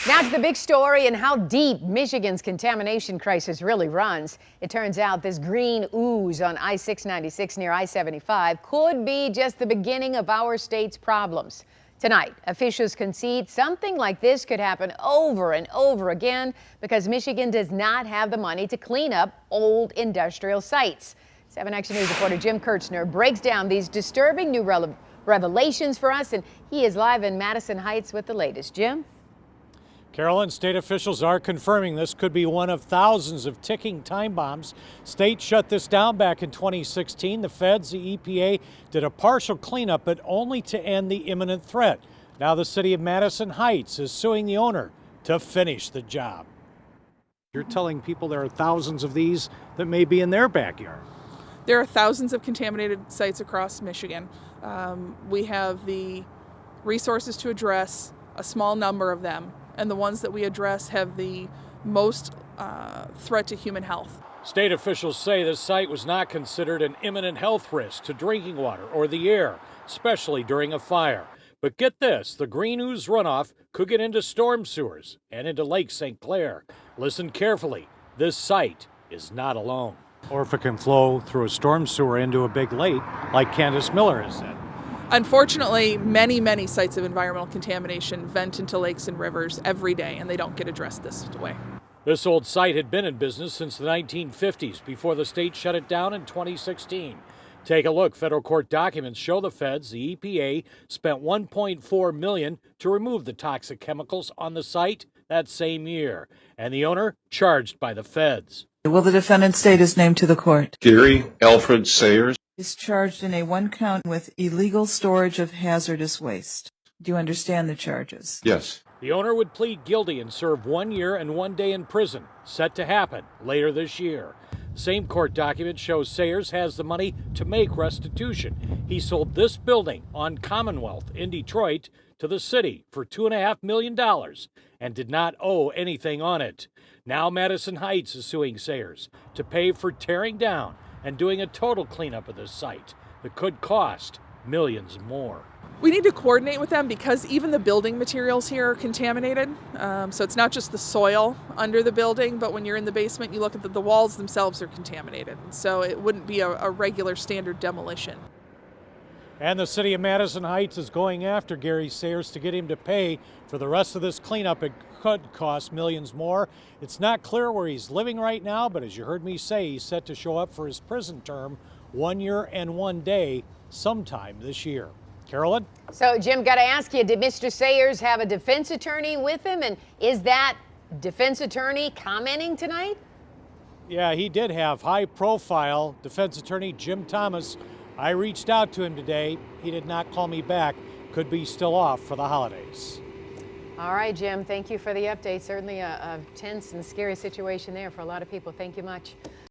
Now to the big story and how deep Michigan's contamination crisis really runs. It turns out this green ooze on I-696 near I-75 could be just the beginning of our state's problems. Tonight, officials concede something like this could happen over and over again because Michigan does not have the money to clean up old industrial sites. 7 Action News reporter Jim Kirchner breaks down these disturbing new revelations for us, and he is live in Madison Heights with the latest. Jim? Carolyn, state officials are confirming this could be one of thousands of ticking time bombs. State shut this down back in 2016. The feds, the EPA, did a partial cleanup, but only to end the imminent threat. Now the city of Madison Heights is suing the owner to finish the job. You're telling people there are thousands of these that may be in their backyard. There are thousands of contaminated sites across Michigan. We have the resources to address a small number of them, and the ones that we address have the most threat to human health. State officials say the site was not considered an imminent health risk to drinking water or the air, especially during a fire. But get this, the green ooze runoff could get into storm sewers and into Lake St. Clair. Listen carefully, this site is not alone. Or if it can flow through a storm sewer into a big lake, like Candace Miller has said. Unfortunately, many sites of environmental contamination vent into lakes and rivers every day, and they don't get addressed this way. This old site had been in business since the 1950s before the state shut it down in 2016. Take a look. Federal court documents show the feds, the EPA, spent $1.4 million to remove the toxic chemicals on the site that same year, and the owner charged by the feds. Will the defendant state his name to the court? Gary Alfred Sayers Is charged in a 1-count with illegal storage of hazardous waste. Do you understand the charges? Yes. The owner would plead guilty and serve 1 year and 1 day in prison, set to happen later this year. Same court document shows Sayers has the money to make restitution. He sold this building on Commonwealth in Detroit to the city for $2.5 million and did not owe anything on it. Now Madison Heights is suing Sayers to pay for tearing down and doing a total cleanup of this site that could cost millions more. We need to coordinate with them because even the building materials here are contaminated. So it's not just the soil under the building, but when you're in the basement, you look at the walls themselves are contaminated. So it wouldn't be a regular standard demolition. And the city of Madison Heights is going after Gary Sayers to get him to pay for the rest of this cleanup. It could cost millions more. It's not clear where he's living right now, but as you heard me say, he's set to show up for his prison term 1 year and 1 day sometime this year. Carolyn? So, Jim, got to ask you, did Mr. Sayers have a defense attorney with him? And is that defense attorney commenting tonight? Yeah, he did have high-profile defense attorney Jim Thomas. I reached out to him today. He did not call me back. Could be still off for the holidays. All right, Jim, thank you for the update. Certainly a tense and scary situation there for a lot of people. Thank you much.